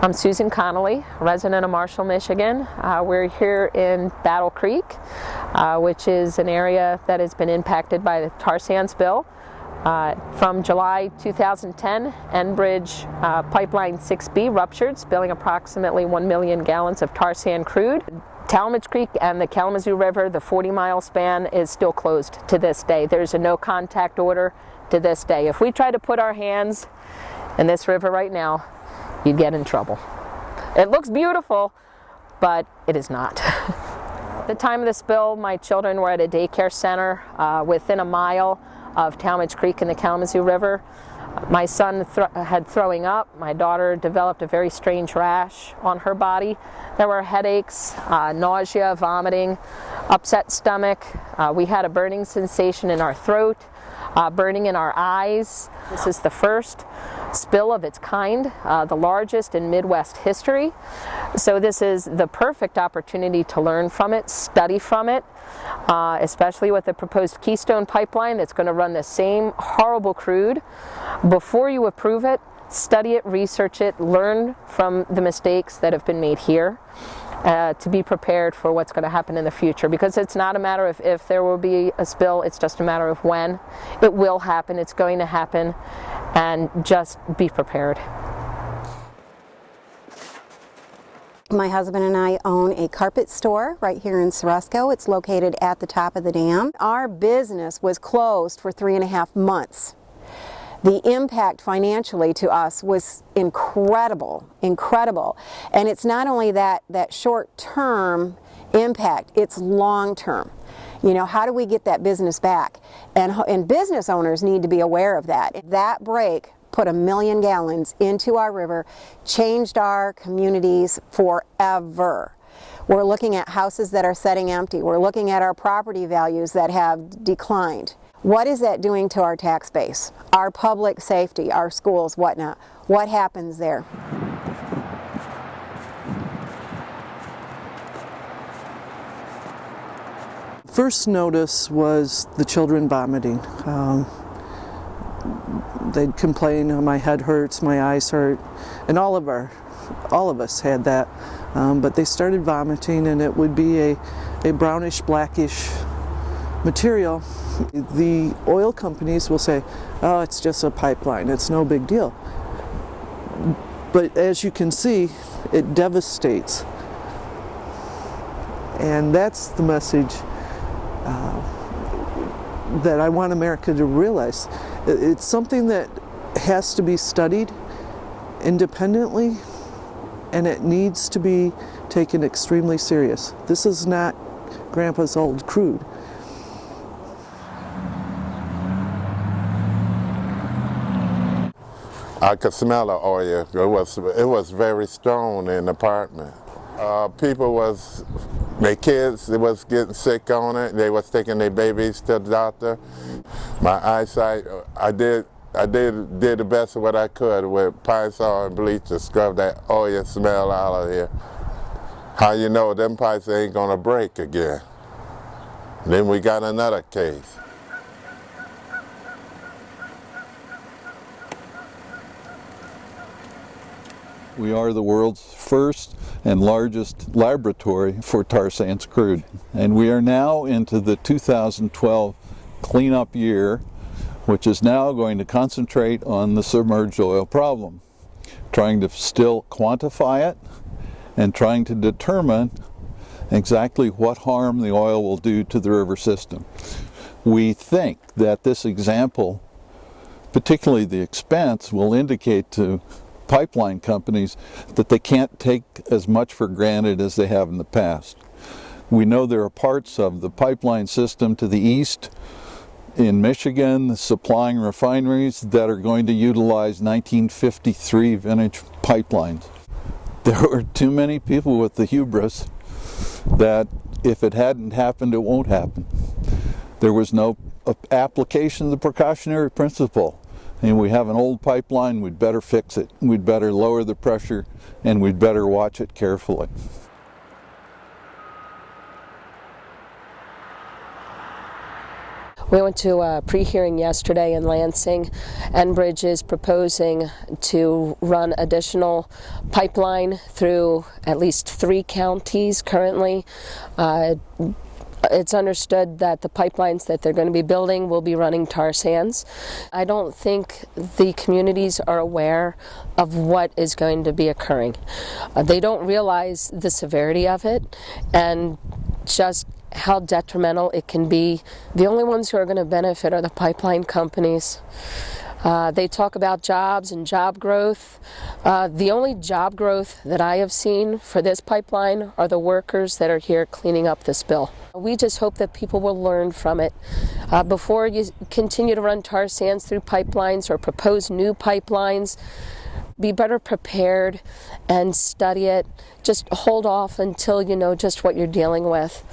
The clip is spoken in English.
I'm Susan Connolly, resident of Marshall, Michigan. We're here in Battle Creek, which is an area that has been impacted by the tar sand spill. From July 2010, Enbridge Pipeline 6B ruptured, spilling approximately 1 million gallons of tar sand crude. Talmadge Creek and the Kalamazoo River, the 40-mile span, is still closed to this day. There's a no contact order to this day. If we try to put our hands in this river right now, you'd get in trouble. It looks beautiful, but it is not. At the time of the spill, my children were at a daycare center within a mile of Talmadge Creek in the Kalamazoo River. My son had throwing up. My daughter developed a very strange rash on her body. There were headaches, nausea, vomiting, upset stomach. We had a burning sensation in our throat, burning in our eyes. This is the first spill of its kind, the largest in Midwest history. So this is the perfect opportunity to learn from it, study from it, especially with the proposed Keystone pipeline that's going to run the same horrible crude. Before you approve it, study it, research it, learn from the mistakes that have been made here. To be prepared for what's going to happen in the future, because it's not a matter of if there will be a spill, it's just a matter of when. It will happen, it's going to happen, and just be prepared. My husband and I own a carpet store right here in Ceresco. It's located at the top of the dam. Our business was closed for 3.5 months. The impact financially to us was incredible. And it's not only that short-term impact, it's long-term. You know, how do we get that business back? And business owners need to be aware of that. That break put 1 million gallons into our river, changed our communities forever. We're looking at houses that are sitting empty. We're looking at our property values that have declined. What is that doing to our tax base, our public safety, our schools, whatnot? What happens there? First notice was the children vomiting. They'd complain, "Oh, my head hurts, my eyes hurt," and all of us had that. But they started vomiting, and it would be a brownish, blackish material. The oil companies will say, "Oh, it's just a pipeline, it's no big deal." But as you can see, it devastates. And that's the message that I want America to realize. It's something that has to be studied independently, and it needs to be taken extremely serious. This is not Grandpa's old crude. I could smell the oil. It was very strong in the apartment. Their kids, they was getting sick on it. They was taking their babies to the doctor. My eyesight, I did the best of what I could with Pine Sol and bleach to scrub that oil smell out of here. How you know them pipes ain't gonna break again? Then we got another case. We are the world's first and largest laboratory for tar sands crude. And we are now into the 2012 cleanup year, which is now going to concentrate on the submerged oil problem, trying to still quantify it and trying to determine exactly what harm the oil will do to the river system. We think that this example, particularly the expense, will indicate to pipeline companies that they can't take as much for granted as they have in the past. We know there are parts of the pipeline system to the east in Michigan supplying refineries that are going to utilize 1953 vintage pipelines. There were too many people with the hubris that if it hadn't happened, it won't happen. There was no application of the precautionary principle. And we have an old pipeline, we'd better fix it. We'd better lower the pressure, and we'd better watch it carefully. We went to a pre-hearing yesterday in Lansing. Enbridge is proposing to run additional pipeline through at least 3 counties currently. It's understood that the pipelines that they're going to be building will be running tar sands. I don't think the communities are aware of what is going to be occurring. They don't realize the severity of it and just how detrimental it can be. The only ones who are going to benefit are the pipeline companies. They talk about jobs and job growth. The only job growth that I have seen for this pipeline are the workers that are here cleaning up the spill. We just hope that people will learn from it. Before you continue to run tar sands through pipelines or propose new pipelines, be better prepared and study it. Just hold off until you know just what you're dealing with.